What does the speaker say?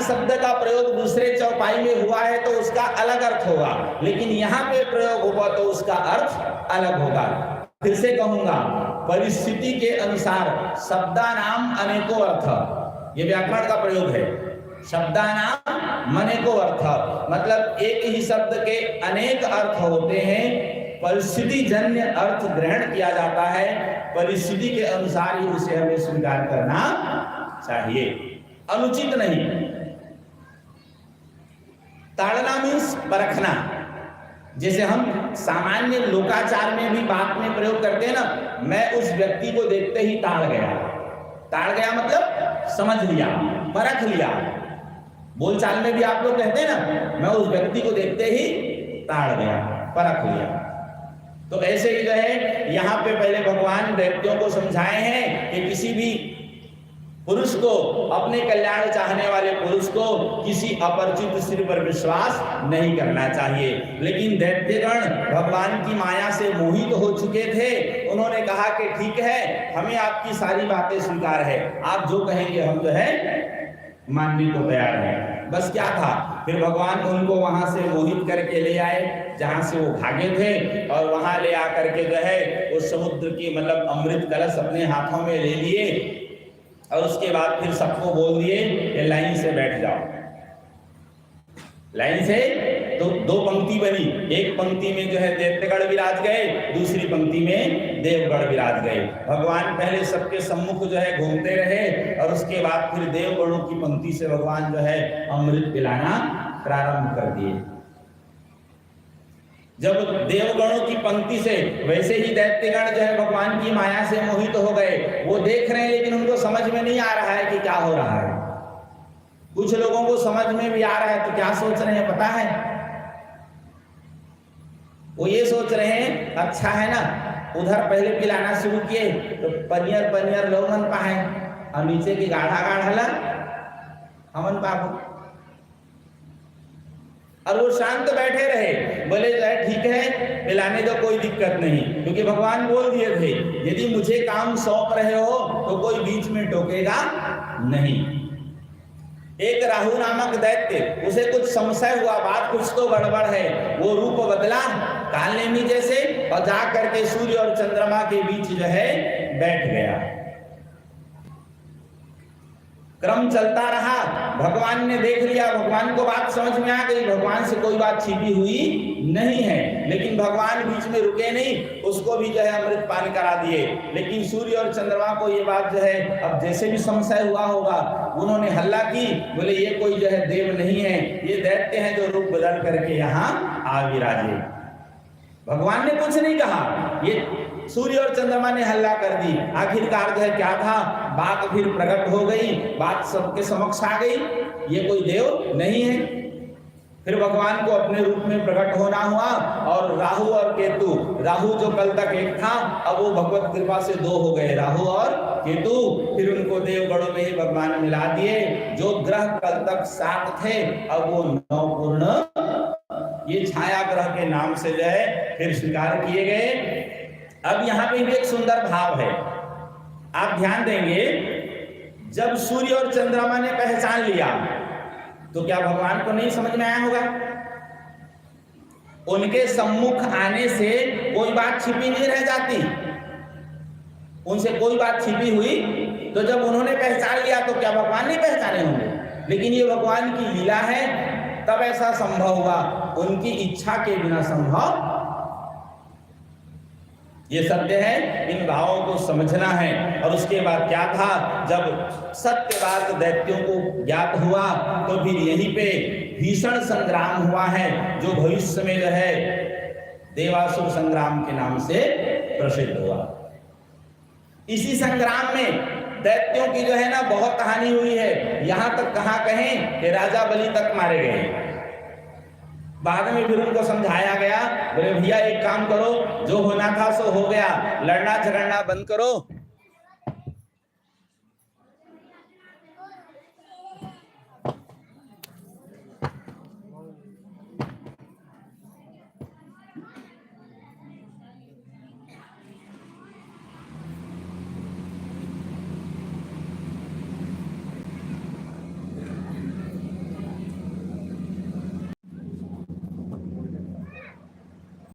शब्द का प्रयोग दूसरे चौपाई में हुआ है तो उसका अलग अर्थ होगा, लेकिन यहाँ पे प्रयोग होगा तो उसका अर्थ अलग होगा। फिर से कहूंगा, परिस्थिति के अनुसार शब्दानाम अनेकों अर्थ, ये व्याकरण का प्रयोग है। शब्दानाम अनेकों अर्थ मतलब एक ही शब्द के अनेक अर्थ होते हैं। परिस्थिति जन्य अर्थ ग्रहण किया जाता है, परिस्थिति के अनुसार ही उसे हमें स्वीकार करना चाहिए, अनुचित नहीं। ताड़ना मीन्स परखना, जैसे हम सामान्य लोकाचार में भी बात में प्रयोग करते हैं ना, मैं उस व्यक्ति को देखते ही ताड़ गया। ताड़ गया मतलब समझ लिया, परख लिया। बोलचाल में भी आप लोग कहते हैं ना, मैं उस व्यक्ति को देखते ही ताड़ गया, परख लिया। तो ऐसे ही जो है यहाँ पे पहले भगवान दैत्यों को समझाए हैं कि किसी भी पुरुष को, अपने कल्याण चाहने वाले पुरुष को किसी अपरिचित स्त्री पर विश्वास नहीं करना चाहिए। लेकिन दैत्यगण भगवान की माया से मोहित हो चुके थे। उन्होंने कहा कि ठीक है, हमें आपकी सारी बातें स्वीकार है, आप जो कहेंगे हम जो है मानने को तैयार है। बस क्या था, फिर भगवान उनको वहां से मोहित करके ले आए जहां से वो भागे थे, और वहां ले आकर के जो है उस समुद्र की मतलब अमृत कलश अपने हाथों में ले लिए, और उसके बाद फिर सबको बोल दिए कि लाइन से बैठ जाओ। लाइन से तो दो पंक्ति बनी, एक पंक्ति में जो है दैत्यगण विराज गए, दूसरी पंक्ति में देवगण विराज गए। भगवान पहले सबके सम्मुख जो है घूमते रहे, और उसके बाद फिर देवगणों की पंक्ति से भगवान जो है अमृत पिलाना प्रारंभ कर दिए। जब देवगणों की पंक्ति से वैसे ही दैत्यगण जो है भगवान की माया से मोहित हो गए। वो देख रहे हैं लेकिन उनको समझ में नहीं आ रहा है कि क्या हो रहा है। कुछ लोगों को समझ में भी आ रहा है, तो क्या सोच रहे हैं पता है? वो ये सोच रहे हैं, अच्छा है ना, उधर पहले पिलाना शुरू किए तो पनियर पनियर लोगन पाए, और नीचे की गाढ़ा गाढ़ा हमन पापू, और वो शांत बैठे रहे, बोले जाए ठीक है पिलाने दो, कोई दिक्कत नहीं, क्योंकि भगवान बोल दिए थे यदि मुझे काम सौंप रहे हो तो कोई बीच में टोकेगा नहीं। एक राहु नामक दैत्य, उसे कुछ संशय हुआ, बात कुछ तो गड़बड़ है, वो रूप बदला कालनेमी जैसे, और जा करके सूर्य और चंद्रमा के बीच जो है बैठ गया। क्रम चलता रहा, भगवान ने देख लिया, भगवान को बात समझ में आ गई, भगवान से कोई बात छिपी हुई नहीं है, लेकिन भगवान बीच में रुके नहीं, उसको भी जो है अमृत पान करा दिए। लेकिन सूर्य और चंद्रमा को ये बात जो है अब जैसे भी संशय हुआ होगा, उन्होंने हल्ला की, बोले ये कोई जो है देव नहीं है, ये दैत्य हैं जो रूप बदल करके यहाँ आ विराजे। भगवान ने कुछ नहीं कहा, ये सूर्य और चंद्रमा ने हल्ला कर दी। आखिरकार जो है क्या था, बात फिर प्रकट हो गई, बात सबके समक्ष आ गई, ये कोई देव नहीं है। फिर भगवान को अपने रूप में प्रकट होना हुआ, और राहु और केतु, राहु जो कल तक एक था अब वो भगवत कृपा से दो हो गए, राहु और केतु, फिर उनको देवगणों में ही भगवान मिला दिए। जो ग्रह कल तक 7 थे अब वो 9 पूर्ण ये छाया ग्रह के नाम से जो है फिर स्वीकार किए गए। अब यहाँ पे भी एक सुंदर भाव है, आप ध्यान देंगे, जब सूर्य और चंद्रमा ने पहचान लिया तो क्या भगवान को नहीं समझ में आया होगा? उनके सम्मुख आने से कोई बात छिपी नहीं रह जाती, उनसे कोई बात छिपी हुई तो जब उन्होंने पहचान लिया तो क्या भगवान नहीं पहचाने होंगे? लेकिन ये भगवान की लीला है, तब ऐसा संभव हुआ, उनकी इच्छा के बिना संभव। ये सत्य है, इन भावों को समझना है। और उसके बाद क्या था, जब सत्य बात दैत्यों को ज्ञात हुआ तो फिर यहीं पे भीषण संग्राम हुआ है, जो भविष्य में जो है देवासुर संग्राम के नाम से प्रसिद्ध हुआ। इसी संग्राम में दैत्यों की जो है ना बहुत हानि हुई है, यहां तक कहा कहें कि राजा बलि तक मारे गए। बाद में फिर उनको समझाया गया, बोले भैया एक काम करो, जो होना था सो हो गया, लड़ना झगड़ना बंद करो,